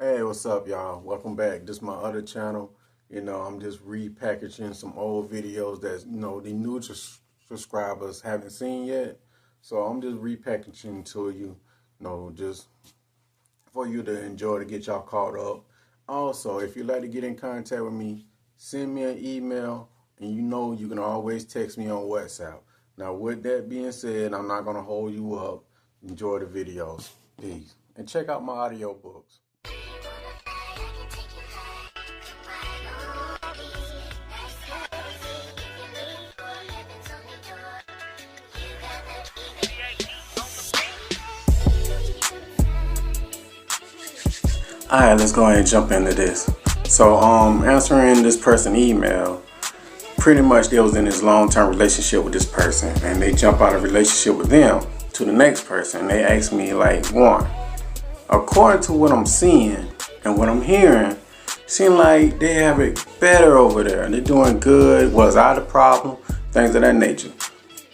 Hey, what's up, y'all? Welcome back. This is my other channel. I'm just repackaging some old videos that, the new subscribers haven't seen yet. So I'm just repackaging to you, just for you to enjoy, to get y'all caught up. Also, if you'd like to get in contact with me, send me an email, and you can always text me on WhatsApp. Now, with that being said, I'm not going to hold you up. Enjoy the videos. Peace. And check out my audiobooks. Alright, let's go ahead and jump into this. So, answering this person email, pretty much they was in this long-term relationship with this person, and they jump out of relationship with them to the next person. They ask me, like, one, according to what I'm seeing and what I'm hearing, seem like they have it better over there. They're doing good. Was I the problem? Things of that nature.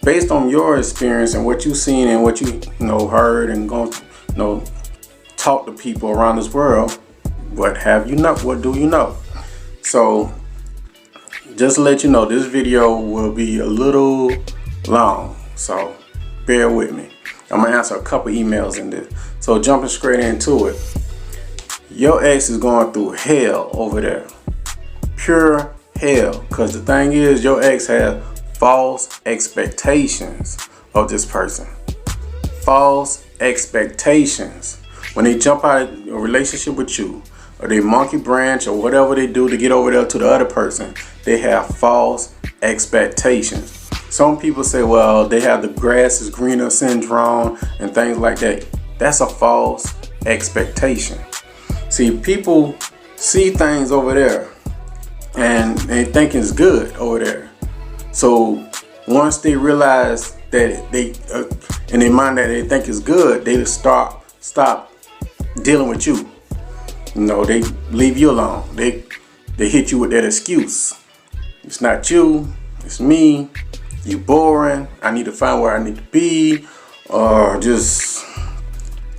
Based on your experience and what you've seen and what you heard and gone, talk to people around this world, what do you know? So just to let you know, this video will be a little long, so bear with me. I'm gonna answer a couple emails in this. So jumping straight into it, your ex is going through hell over there, pure hell, because the thing is, your ex has false expectations of this person. False expectations. When they jump out of a relationship with you, or they monkey branch, or whatever they do to get over there to the other person, they have false expectations. Some people say, well, they have the grass is greener syndrome and things like that. That's a false expectation. See, people see things over there and they think it's good over there. So once they realize that in their mind that they think it's good, they stop dealing with you. They leave you alone. They hit you with that excuse. It's not you, it's me. You boring. I need to find where I need to be, or just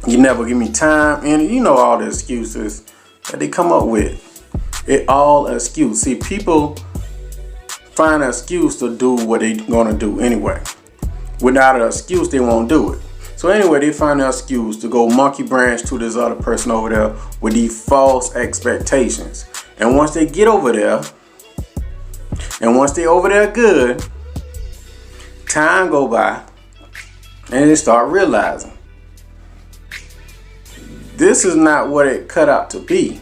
you never give me time. And all the excuses that they come up with. It all an excuse. See, people find an excuse to do what they gonna do anyway. Without an excuse, they won't do it. So anyway, they find an excuse to go monkey branch to this other person over there with these false expectations. And once they get over there, and once they over there good, time go by, and they start realizing this is not what it cut out to be.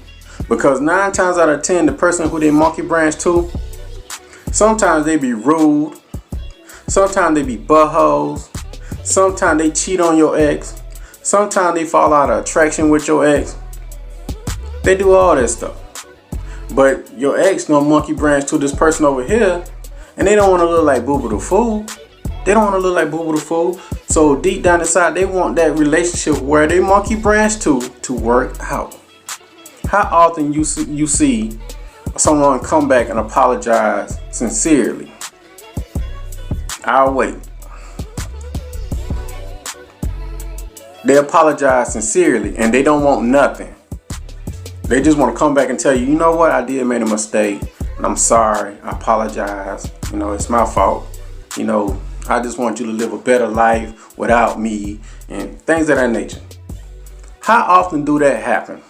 Because 9 times out of 10, the person who they monkey branch to, sometimes they be rude, sometimes they be buttholes, sometimes they cheat on your ex, sometimes they fall out of attraction with your ex. They do all that stuff. But your ex gonna monkey branch to this person over here, and they don't want to look like Boo Boo the Fool. They don't want to look like Boo Boo the Fool. So deep down inside, they want that relationship where they monkey branch to work out. How often you see someone come back and apologize sincerely? I'll wait. They apologize sincerely and they don't want nothing. They just want to come back and tell you, you know what, I did make a mistake and I'm sorry, I apologize. It's my fault. I just want you to live a better life without me and things of that nature. How often do that happen?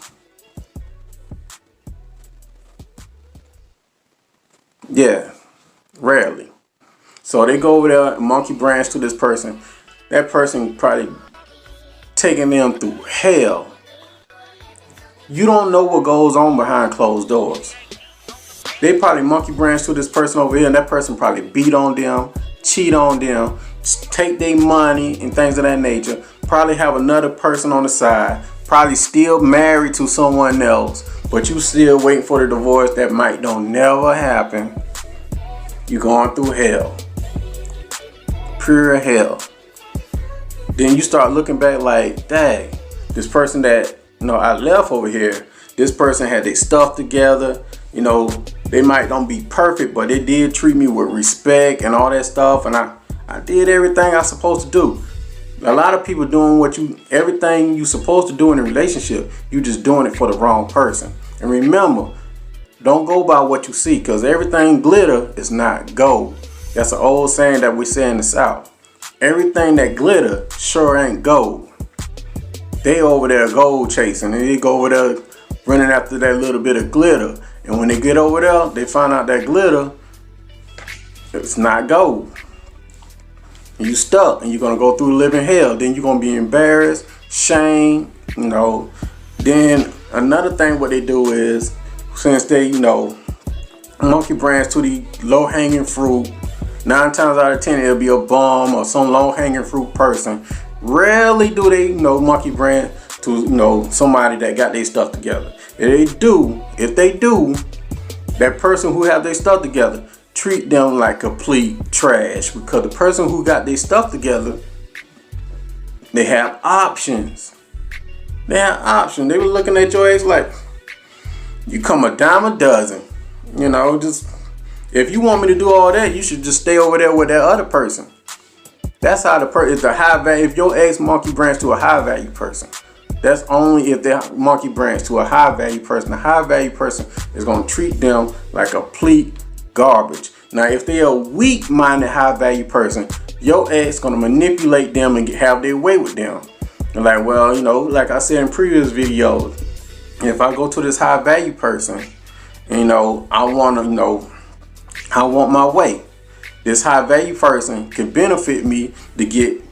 Yeah, rarely. So they go over there and monkey branch to this person. That person probably taking them through hell. You don't know what goes on behind closed doors. They probably monkey branch to this person over here, and that person probably beat on them, cheat on them, take their money and things of that nature. Probably have another person on the side. Probably still married to someone else, but you still waiting for the divorce that might don't never happen. You're going through hell. Pure hell. Then you start looking back like, dang, this person that I left over here, this person had their stuff together. They might don't be perfect, but they did treat me with respect and all that stuff, and I did everything I supposed to do. A lot of people doing everything you supposed to do in a relationship, you just doing it for the wrong person. And remember, don't go by what you see, because everything glitter is not gold. That's an old saying that we say in the South. Everything that glitter sure ain't gold. They over there gold chasing, and they go over there running after that little bit of glitter. And when they get over there, they find out that glitter, it's not gold. You stuck, and you're gonna go through living hell. Then you're gonna be embarrassed, shame, Then another thing what they do is, since they, monkey branch to the low hanging fruit, 9 times out of 10 it'll be a bum or some low hanging fruit person. Rarely do they, monkey branch to, somebody that got their stuff together. If they do, that person who have their stuff together, treat them like complete trash, because the person who got their stuff together, they have options. They were looking at your ex like, you come a dime a dozen. Just, if you want me to do all that, you should just stay over there with that other person. That's how it's a high value. If your ex monkey branch to a high value person, that's only if they monkey branch to a high value person. A high value person is going to treat them like complete garbage. Now, if they're a weak-minded high value person, your ex going to manipulate them and have their way with them. And like, well, like I said in previous videos, if I go to this high value person, I want my way. This high value person can benefit me to give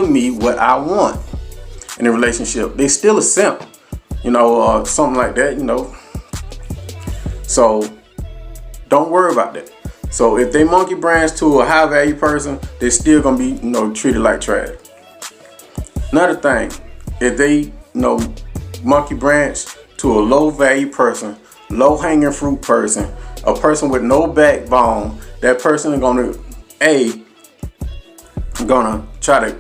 me what I want in a relationship. They still a simp, something like that, So don't worry about that. So if they monkey branch to a high value person, they're still gonna be, treated like trash. Another thing, if they, monkey branch to a low value person, low hanging fruit person, a person with no backbone, that person is gonna try to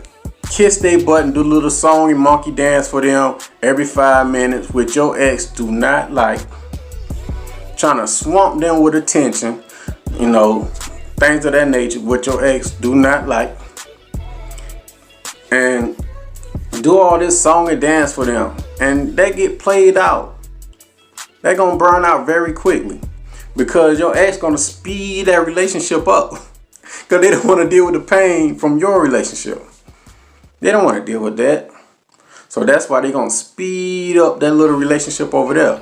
kiss their butt and do a little song and monkey dance for them every 5 minutes, which your ex do not like. Trying to swamp them with attention, things of that nature, which your ex do not like. And do all this song and dance for them, and they get played out. They're gonna burn out very quickly, because your ex gonna speed that relationship up, because they don't want to deal with the pain from your relationship. They don't want to deal with that. So that's why they're gonna speed up that little relationship over there.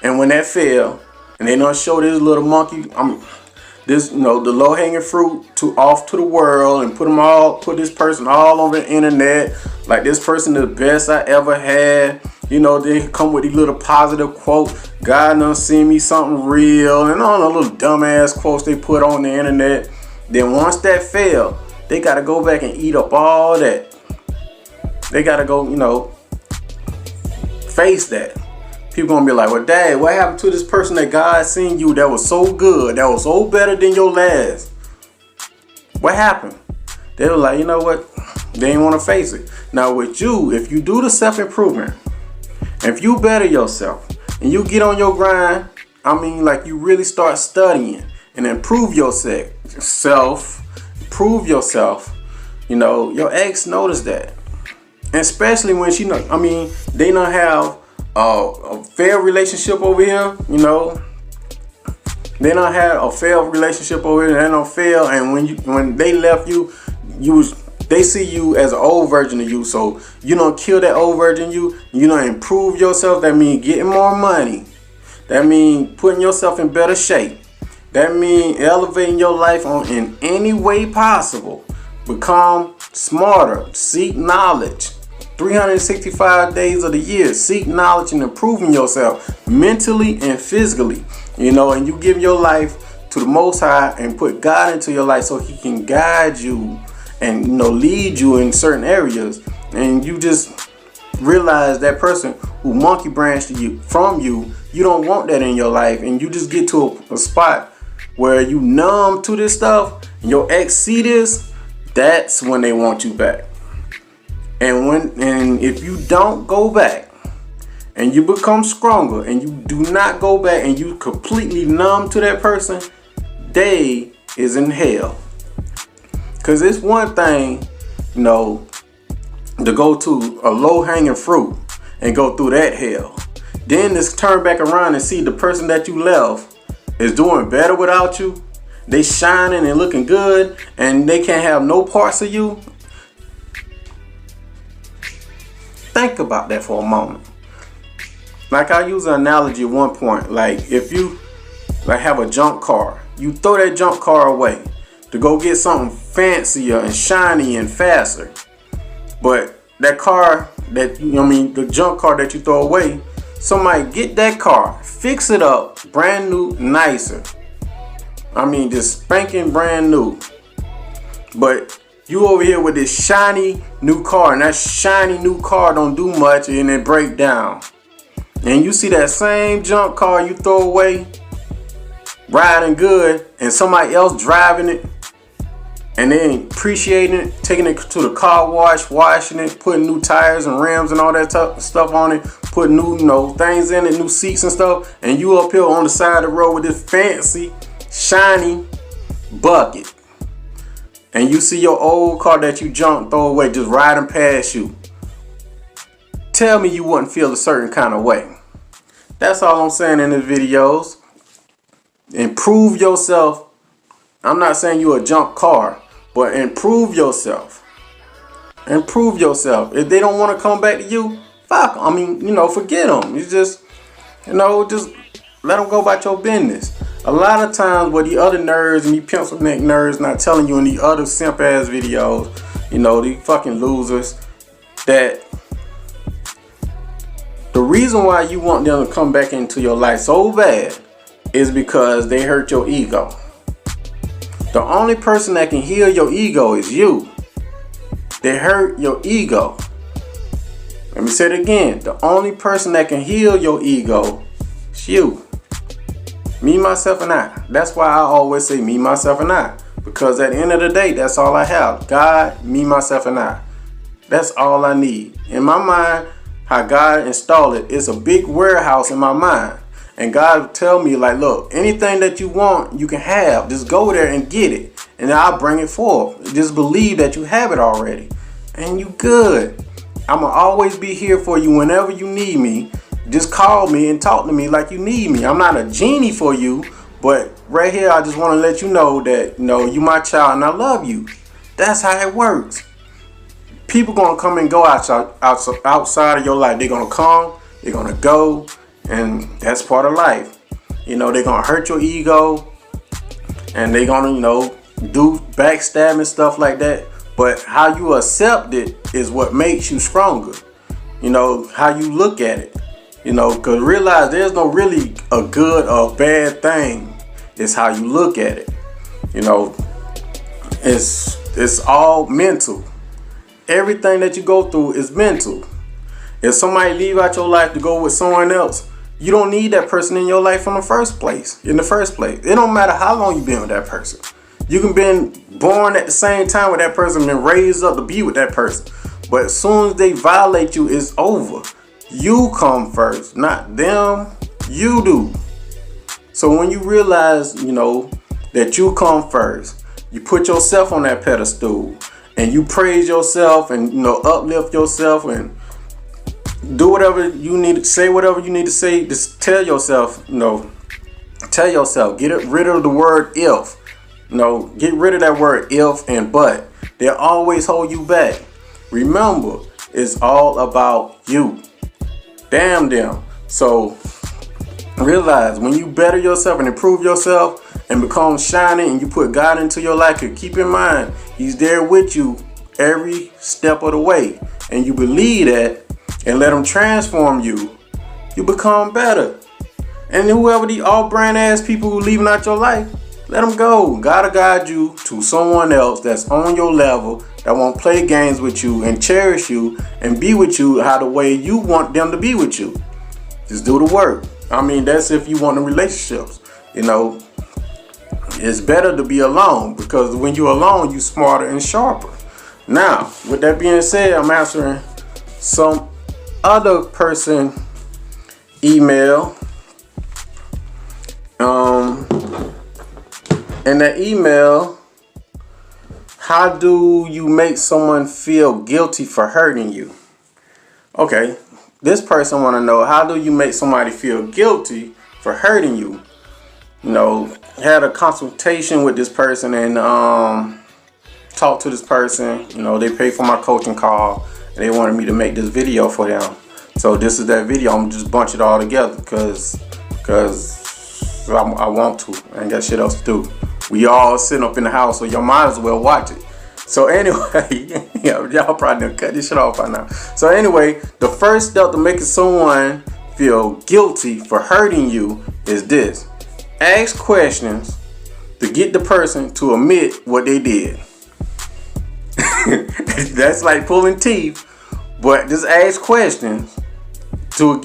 And when that fail, and they don't show this little monkey, the low hanging fruit off to the world, and put this person all on the internet, like this person is the best I ever had. They come with these little positive quotes. God done seen me something real, and all the little dumbass quotes they put on the internet. Then once that fail, they gotta go back and eat up all that. They gotta go, face that. People gonna be like, well, Dad, what happened to this person that God seen you that was so good, that was so better than your last? What happened? They were like, you know what? They didn't want to face it. Now with you, if you do the self-improvement, if you better yourself and you get on your grind, like you really start studying and improve yourself, your ex noticed that. And especially when they don't have a failed relationship over here, They don't have a failed relationship over here. They don't fail, and when they left you, they see you as an old version of you. So you don't kill that old version of you. You don't improve yourself. That means getting more money. That means putting yourself in better shape. That means elevating your life in any way possible. Become smarter. Seek knowledge. 365 days of the year. Seek knowledge and improving yourself mentally and physically. And you give your life to the Most High and put God into your life so He can guide you and lead you in certain areas. And you just realize that person who monkey branched from you, you don't want that in your life. And you just get to a spot where you numb to this stuff and your ex see this, that's when they want you back. And if you don't go back and you become stronger and you do not go back and you completely numb to that person, they is in hell. Because it's one thing you know, to go to a low-hanging fruit and go through that hell. Then just turn back around and see the person that you left is doing better without you. They shining and looking good, and they can't have no parts of you. Think about that for a moment. Like I use an analogy at one point. Like if you have a junk car, you throw that junk car away to go get something fancier and shiny and faster. But that car the junk car that you throw away, somebody get that car, fix it up, brand new, nicer. Just spanking brand new. But you over here with this shiny new car, and that shiny new car don't do much and it break down. And you see that same junk car you throw away, riding good, and somebody else driving it, and they ain't appreciating it, taking it to the car wash, washing it, putting new tires and rims and all that stuff on it, putting new things in it, new seats and stuff, and you up here on the side of the road with this fancy, shiny bucket. And you see your old car that you junked, throw away, just riding past you. Tell me you wouldn't feel a certain kind of way. That's all I'm saying in the videos. Improve yourself. I'm not saying you're a junk car, but improve yourself. Improve yourself. If they don't want to come back to you, fuck. Forget them. You just let them go about your business. A lot of times what the other nerds and the pencil neck nerds not telling you in the other simp ass videos, the fucking losers, that the reason why you want them to come back into your life so bad is because they hurt your ego. The only person that can heal your ego is you. They hurt your ego. Let me say it again. The only person that can heal your ego is you. Me, myself, and I. That's why I always say me, myself, and I. Because at the end of the day, that's all I have. God, me, myself, and I. That's all I need. In my mind, how God installed it, it's a big warehouse in my mind. And God will tell me, like, look, anything that you want, you can have. Just go there and get it. And I'll bring it forth. Just believe that you have it already. And you good. I'm going to always be here for you whenever you need me. Just call me and talk to me like you need me. I'm not a genie for you. But right here, I just want to let you know that, you my child and I love you. That's how it works. People going to come and go outside of your life. They're going to come. They're going to go. And that's part of life. They're going to hurt your ego. And they're going to, do backstabbing stuff like that. But how you accept it is what makes you stronger. How you look at it. Because realize there's no really a good or bad thing. It's how you look at it. It's all mental. Everything that you go through is mental. If somebody leave out your life to go with someone else, you don't need that person in your life in the first place. It don't matter how long you've been with that person. You can been born at the same time with that person, been raised up to be with that person. But as soon as they violate you, it's over. You come first, not them. You do. So when you realize, that you come first, you put yourself on that pedestal and you praise yourself and, uplift yourself and do whatever you need to say, whatever you need to say. Just tell yourself, get rid of the word if. Get rid of that word if and but. They'll always hold you back. Remember, it's all about you. Damn them. So realize when you better yourself and improve yourself and become shining and you put God into your life, and keep in mind, He's there with you every step of the way. And you believe that and let Him transform you, you become better. And whoever the all-brand ass people who leaving out your life, let them go. God will guide you to someone else that's on your level, that won't play games with you and cherish you and be with you how the way you want them to be with you. Just do the work. That's if you want the relationships. It's better to be alone, because when you're alone, you're smarter and sharper. Now, with that being said, I'm answering some other person email. In that email, How do you make someone feel guilty for hurting you? Okay, this person want to know, how do you make somebody feel guilty for hurting you? You know, had a consultation with this person and talked to this person. You know, they paid for my coaching call and they wanted me to make this video for them. So this is that video. I'm just bunch it all together because I want to. I ain't got shit else to do. We all sitting up in the house, so y'all might as well watch it. So anyway, y'all probably done cut this shit off by now. So anyway, the first step to making someone feel guilty for hurting you is this. Ask questions to get the person to admit what they did. That's like pulling teeth, but just ask questions to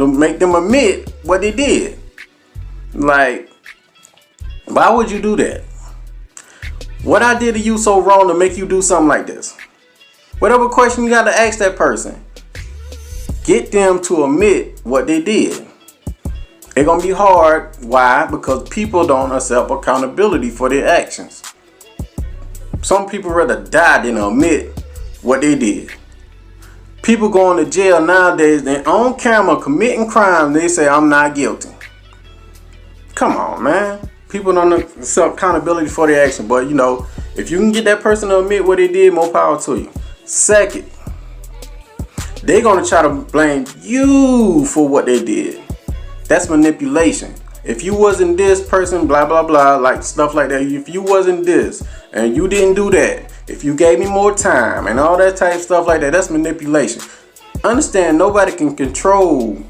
make them admit what they did. Like, why would you do that? What I did to you so wrong to make you do something like this? Whatever question you got to ask that person, get them to admit what they did. It's going to be hard. Why? Because people don't accept accountability for their actions. Some people rather die than admit what they did. People going to jail nowadays, they're on camera committing crime. They say, I'm not guilty. Come on, man. People don't accept accountability for their action. But, you know, if you can get that person to admit what they did, more power to you. Second, they're going to try to blame you for what they did. That's manipulation. If you wasn't this person, blah, blah, blah, like stuff like that. If you wasn't this and you didn't do that, if you gave me more time and all that type of stuff like that, that's manipulation. Understand, nobody can control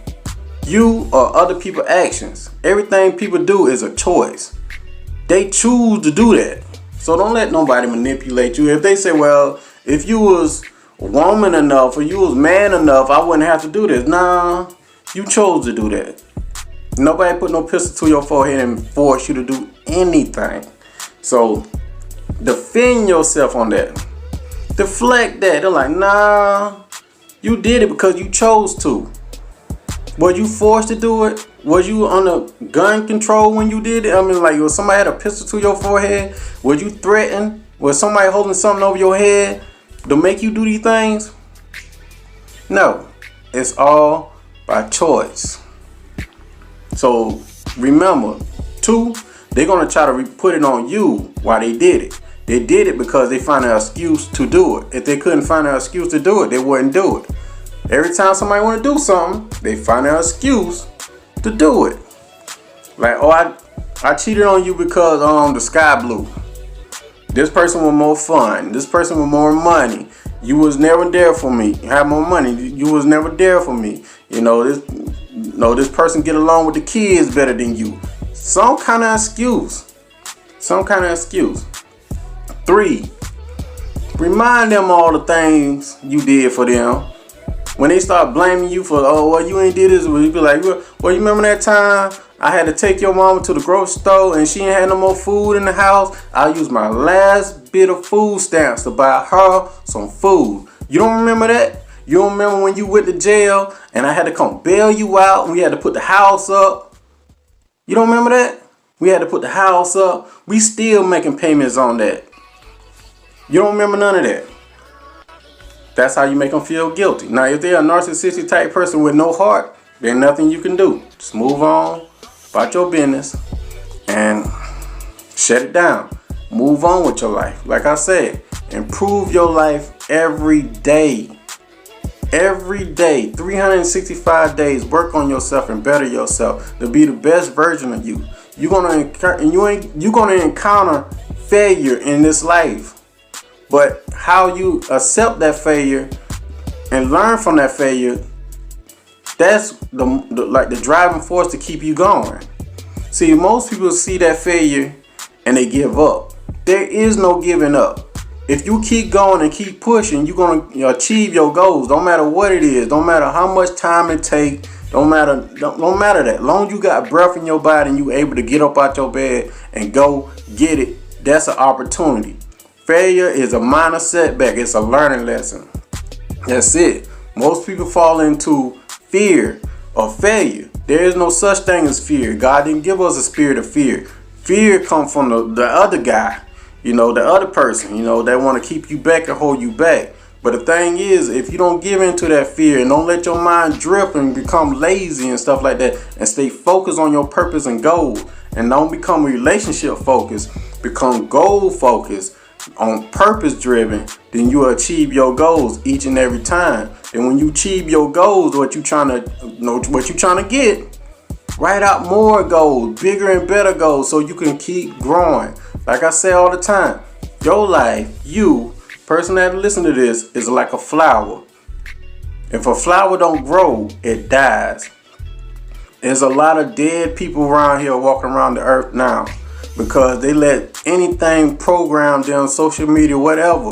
you or other people's actions. Everything people do is a choice. They choose to do that. So don't let nobody manipulate you. If they say, well, if you was woman enough or you was man enough, I wouldn't have to do this. Nah, you chose to do that. Nobody put no pistol to your forehead and force you to do anything. So defend yourself on that. Deflect that. They're like, nah, you did it because you chose to. Was you forced to do it? Was you under gun control when you did it? I mean, like, was somebody had a pistol to your forehead? Was you threatened? Was somebody holding something over your head to make you do these things? No, it's all by choice. So remember, 2, they're going to try to put it on you why they did it. They did it because they found an excuse to do it. If they couldn't find an excuse to do it, they wouldn't do it. Every time somebody want to do something, they find an excuse to do it. Like, oh, I cheated on you because the sky blue. This person was more fun. This person was more money. You was never there for me. You had more money. You was never there for me. This person get along with the kids better than you. Some kind of excuse. Some kind of excuse. 3, remind them all the things you did for them. When they start blaming you for, oh, well, you ain't did this, you be like, well, you remember that time I had to take your mama to the grocery store and she ain't had no more food in the house? I used my last bit of food stamps to buy her some food. You don't remember that? You don't remember when you went to jail and I had to come bail you out and we had to put the house up? You don't remember that? We had to put the house up. We still making payments on that. You don't remember none of that. That's how you make them feel guilty. Now, if they're a narcissistic type person with no heart, there's nothing you can do. Just move on about your business and shut it down. Move on with your life. Like I said, improve your life every day. Every day, 365 days, work on yourself and better yourself to be the best version of you. You're gonna encounter failure in this life. But how you accept that failure and learn from that failure, that's the driving force to keep you going. See, most people see that failure and they give up. There is no giving up. If you keep going and keep pushing, you're going to achieve your goals. Don't matter what it is. Don't matter how much time it takes. Don't matter that. Long as you got breath in your body and you able to get up out your bed and go get it, that's an opportunity. Failure is a minor setback. It's a learning lesson. That's it. Most people fall into fear of failure. There is no such thing as fear. God didn't give us a spirit of fear. Fear comes from the other guy. You know, the other person, you know, they want to keep you back and hold you back. But the thing is, if you don't give into that fear and don't let your mind drift and become lazy and stuff like that, and stay focused on your purpose and goal, and don't become relationship focused, become goal focused, on purpose driven, then you will achieve your goals each and every time. And when you achieve your goals, what you trying to get, write out more goals, bigger and better goals, so you can keep growing. Like I say all the time, your life, you, person that listen to this, is like a flower. If a flower don't grow, it dies. There's a lot of dead people around here walking around the earth now because they let anything program them, social media, whatever,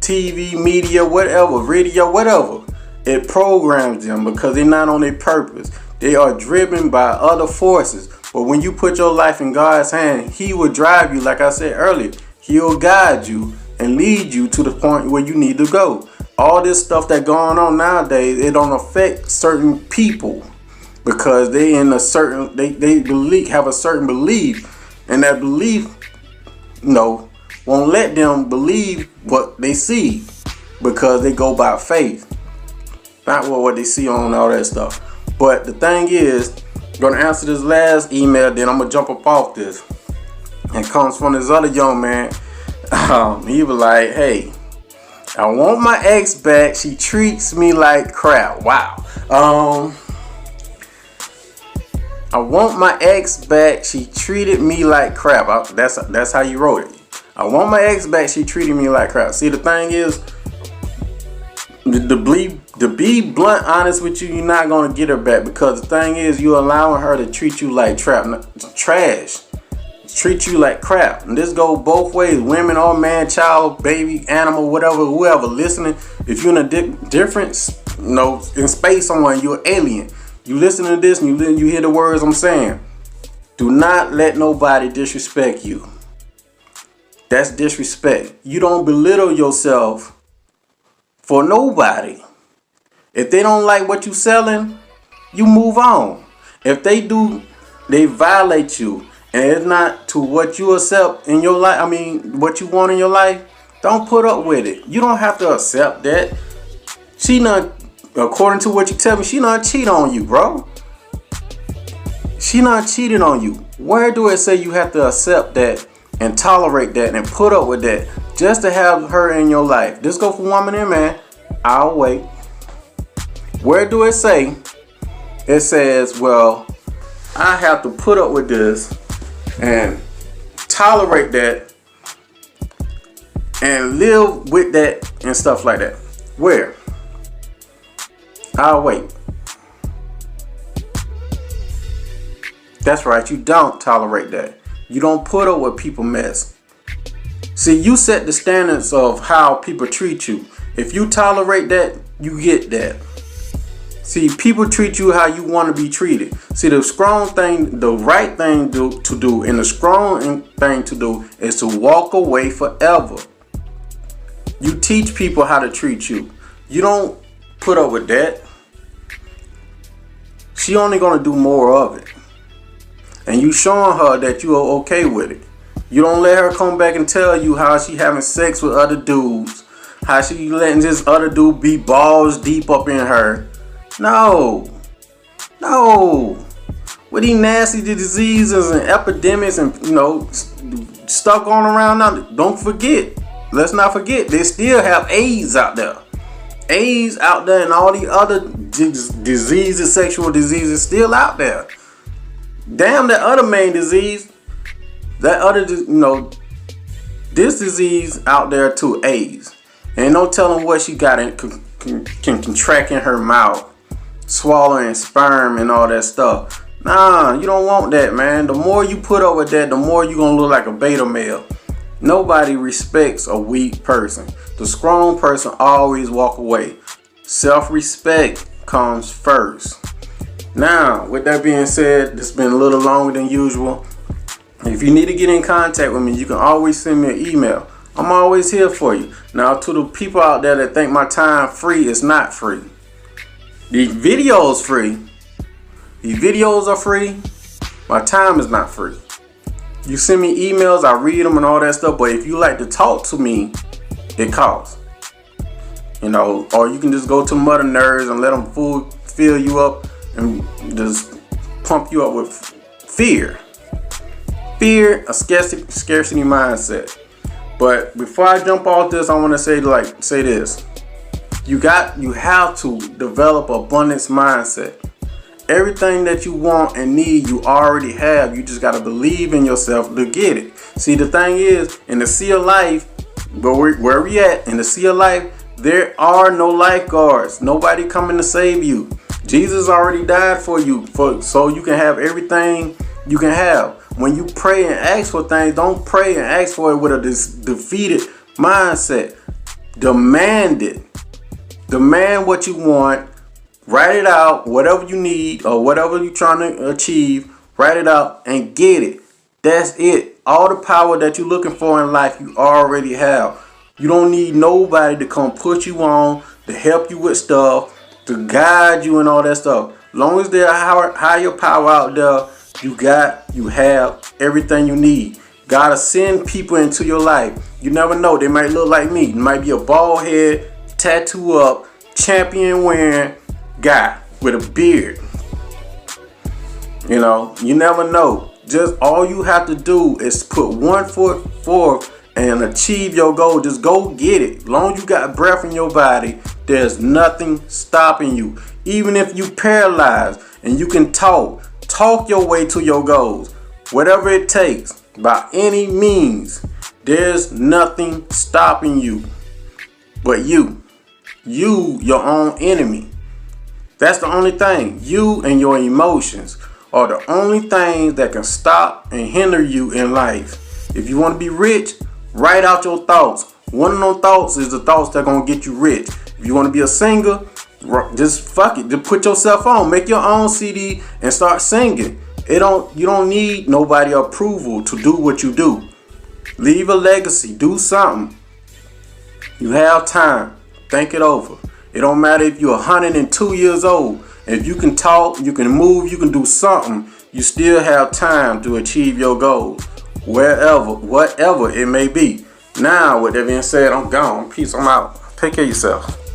TV, media, whatever, radio, whatever. It programs them because they're not on their purpose. They are driven by other forces. But when you put your life in God's hand, He will drive you, like I said earlier. He'll guide you and lead you to the point where you need to go. All this stuff that going on nowadays, it don't affect certain people because they in a certain have a certain belief, and that belief, won't let them believe what they see because they go by faith, not what they see on all that stuff. But the thing is, I'm gonna answer this last email, then I'm gonna jump up off this. And it comes from this other young man. He was like, "Hey, I want my ex back. She treats me like crap." Wow. I want my ex back. She treated me like crap. That's how you wrote it. I want my ex back. She treated me like crap. See, the thing is, to be blunt honest with you, you're not gonna get her back because the thing is, you're allowing her to treat you like trash, treat you like crap. And this goes both ways: women or man, child, baby, animal, whatever, whoever listening. If you're in a different, in space somewhere, you're an alien. You listen to this and you hear the words I'm saying. Do not let nobody disrespect you. That's disrespect. You don't belittle yourself for nobody. If they don't like what you selling, you move on. If they do, they violate you, and it's not to what you accept in your life. What you want in your life. Don't put up with it. You don't have to accept that. She not, according to what you tell me, she not cheat on you, bro. She not cheating on you. Where do it say you have to accept that and tolerate that and put up with that just to have her in your life? This go for woman and man. I'll wait. Where do it say? It says, well, I have to put up with this and tolerate that and live with that and stuff like that. Where? I'll wait. That's right, you don't tolerate that. You don't put up with people mess. See, you set the standards of how people treat you. If you tolerate that, you get that. See, people treat you how you want to be treated. See, the strong thing, the right thing to do, and the strong thing to do is to walk away forever. You teach people how to treat you. You don't put up with that. She only gonna do more of it. And you showing her that you are okay with it. You don't let her come back and tell you how she having sex with other dudes. How she letting this other dude be balls deep up in her. No. With these nasty diseases and epidemics and stuff going around now, don't forget. Let's not forget, they still have AIDS out there. AIDS out there and all the other diseases, sexual diseases still out there. Damn, that other main disease, this disease out there too, AIDS. Ain't no telling what she got in, can contract in her mouth, swallowing sperm and all that stuff. Nah, you don't want that, man. The more you put up with that, the more you gonna look like a beta male. Nobody respects a weak person. The strong person always walk away. Self-respect comes first. Now, with that being said, this has been a little longer than usual. If you need to get in contact with me, you can always send me an email. I'm always here for you. Now, to the people out there that think my time free, it's not free. The video is free. The videos are free. My time is not free. You send me emails, I read them and all that stuff. But if you like to talk to me, it costs. You know, or you can just go to Mother Nerds and let them fill you up and just pump you up with fear. Fear, a scarcity mindset. But before I jump off this, I want to say this. You have to develop abundance mindset. Everything that you want and need, you already have. You just got to believe in yourself to get it. See, the thing is, in the sea of life, where we at, in the sea of life, there are no lifeguards. Nobody coming to save you. Jesus already died for you, so you can have everything you can have. When you pray and ask for things, don't pray and ask for it with a defeated mindset. Demand it. Demand what you want. Write it out, whatever you need or whatever you're trying to achieve, write it out and get it. That's it. All the power that you're looking for in life, you already have. You don't need nobody to come put you on, to help you with stuff, to guide you and all that stuff. As long as there's higher power out there, you have everything you need. Gotta send people into your life. You never know. They might look like me. It might be a bald head, tattoo up, champion wearing guy with a beard. You know, you never know. Just all you have to do is put one foot forth and achieve your goal. Just go get it. As long as you got breath in your body, there's nothing stopping you. Even if you paralyzed and you can talk your way to your goals. Whatever it takes, by any means, there's nothing stopping you but you. You, your own enemy. That's the only thing. You and your emotions are the only things that can stop and hinder you in life. If you want to be rich, write out your thoughts. One of those thoughts is the thoughts that are going to get you rich. If you want to be a singer, just fuck it. Just put yourself on. Make your own CD and start singing. You don't need nobody approval to do what you do. Leave a legacy. Do something. You have time. Think it over. It don't matter if you're 102 years old. If you can talk, you can move, you can do something, you still have time to achieve your goals. Whatever it may be. Now, with that being said, I'm gone. Peace. I'm out. Take care of yourself.